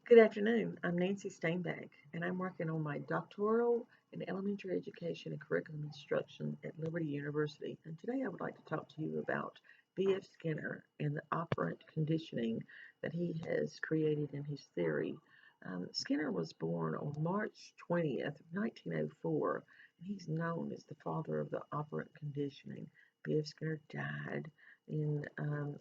Good afternoon. I'm Nancy Stainback, and I'm working on my doctoral in elementary education and curriculum instruction at Liberty University. And today I would like to talk to you about B.F. Skinner and the operant conditioning that he has created in his theory. Skinner was born on March 20th, 1904, and he's known as the father of the operant conditioning. B.F. Skinner died in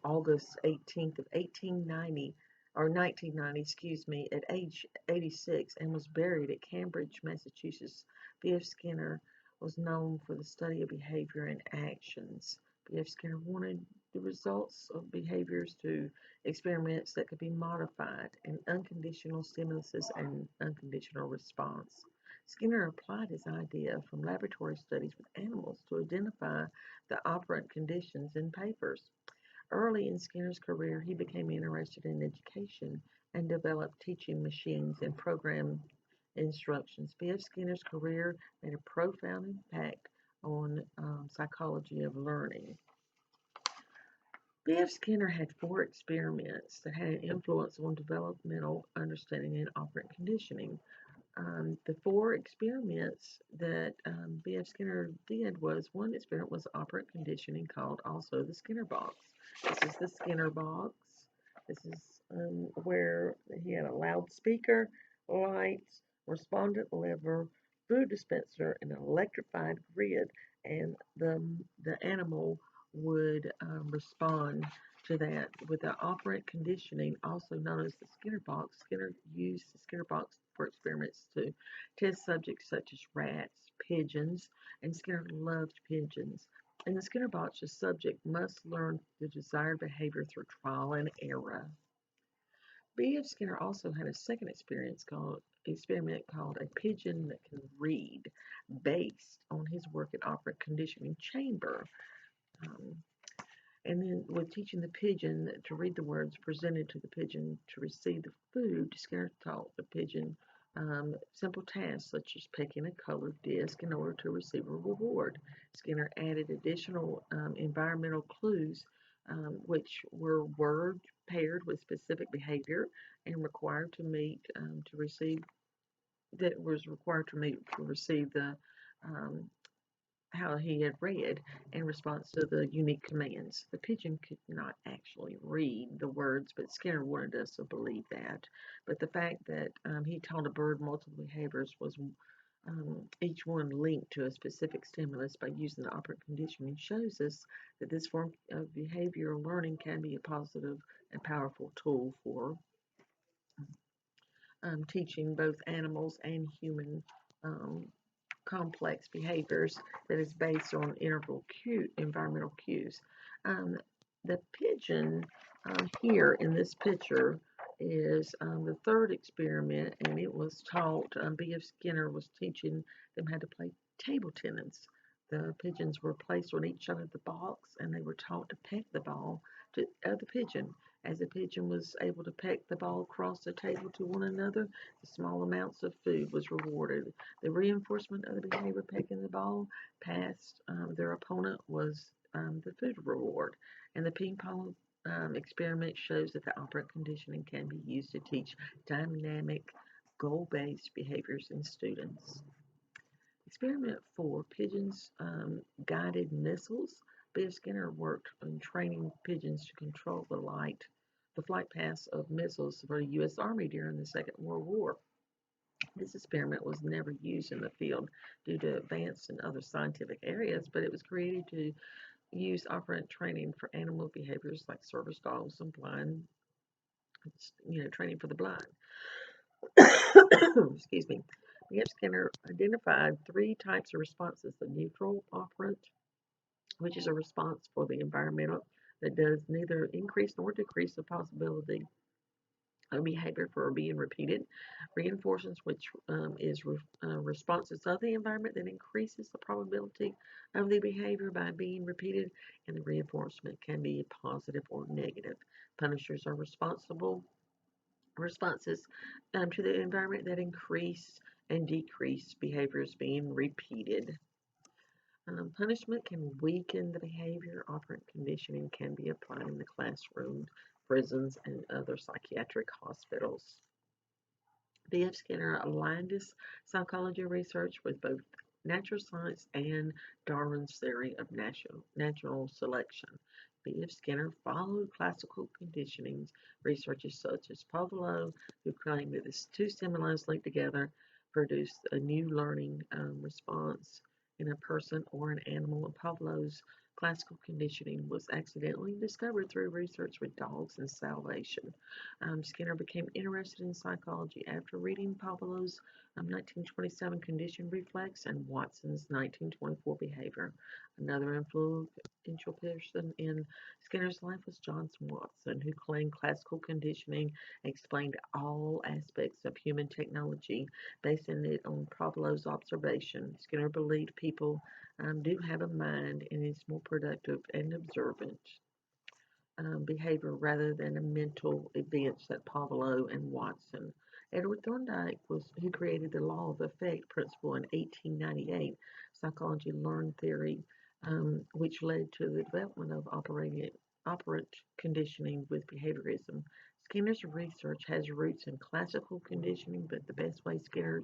August 18th of 1890 or 1990, excuse me, at age 86 and was buried at Cambridge, Massachusetts. B.F. Skinner was known for the study of behavior and actions. B.F. Skinner wanted the results of behaviors to experiments that could be modified in unconditional stimuluses and unconditional response. Skinner applied his idea from laboratory studies with animals to identify the operant conditions in papers. Early in Skinner's career, he became interested in education and developed teaching machines and program instructions. B.F. Skinner's career made a profound impact on psychology of learning. B.F. Skinner had four experiments that had an influence on developmental understanding and operant conditioning. The four experiments that B.F. Skinner did was one experiment was operant conditioning called also the Skinner box. This is the Skinner box. This is where he had a loudspeaker, lights, respondent lever, food dispenser, and an electrified grid, and the animal would respond to that with the operant conditioning, also known as the Skinner box. Skinner used the Skinner box for experiments to test subjects such as rats, pigeons, and Skinner loved pigeons. In the Skinner box, the subject must learn the desired behavior through trial and error. B.F. Skinner also had a second experiment called a pigeon that can read, based on his work at operant conditioning chamber. Um, and then with teaching the pigeon to read the words presented to the pigeon to receive the food, Skinner taught the pigeon simple tasks such as picking a colored disc in order to receive a reward. Skinner added additional environmental clues, which were word paired with specific behavior and required to meet to receive that was required to meet to receive the um, how he had read in response to the unique commands. The pigeon could not actually read the words, but Skinner wanted us to believe that. But the fact that he taught a bird multiple behaviors was each one linked to a specific stimulus by using the operant conditioning shows us that this form of behavioral learning can be a positive and powerful tool for teaching both animals and human um, complex behaviors that is based on environmental cues. Um, the pigeon here in this picture is the third experiment, and it was taught, B.F. Skinner was teaching them how to play table tennis. The pigeons were placed on each side of the box, and they were taught to peck the ball to the pigeon. As the pigeon was able to peck the ball across the table to one another, the small amounts of food was rewarded. The reinforcement of the behavior pecking the ball past their opponent was the food reward. And the ping pong experiment shows that the operant conditioning can be used to teach dynamic, goal-based behaviors in students. Experiment 4, pigeons guided missiles. B.F. Skinner worked on training pigeons to control the flight paths of missiles for the U.S. Army during the Second World War. This experiment was never used in the field due to advances in other scientific areas, but it was created to use operant training for animal behaviors like service dogs and blind, training for the blind. Excuse me. B.F. Skinner identified three types of responses: the neutral operant, which is a response for the environmental that does neither increase nor decrease the possibility of behavior for being repeated. Reinforcements, which is responses of the environment that increases the probability of the behavior by being repeated, and the reinforcement can be positive or negative. Punishers are responses to the environment that increase and decrease behaviors being repeated. Punishment can weaken the behavior. Operant conditioning can be applied in the classroom, prisons, and other psychiatric hospitals. B.F. Skinner aligned his psychology research with both natural science and Darwin's theory of natural selection. B.F. Skinner followed classical conditioning researchers such as Pavlov, who claimed that the two stimuli linked together produced a new learning response in a person or an animal. And Pavlov's classical conditioning was accidentally discovered through research with dogs and salvation. Skinner became interested in psychology after reading Pavlov's 1927 Conditioned Reflex and Watson's 1924 Behavior. Another influential person in Skinner's life was Johnson Watson, who claimed classical conditioning explained all aspects of human technology, basing it on Pavlov's observation. Skinner believed people do have a mind and is more productive and observant behavior rather than a mental events that Pavlov and Watson. Edward Thorndike was who created the law of effect principle in 1898, psychology learned theory, which led to the development of operant conditioning with behaviorism. Skinner's research has roots in classical conditioning, but the best way Skinner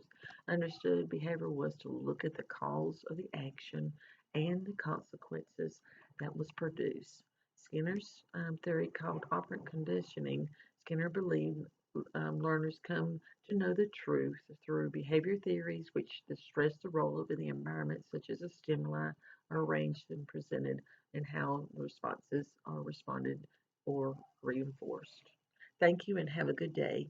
understood behavior was to look at the cause of the action and the consequences that was produced. Skinner's theory called operant conditioning. Skinner believed learners come to know the truth through behavior theories, which stress the role of the environment, such as a stimuli, are arranged and presented, and how responses are responded or reinforced. Thank you and have a good day.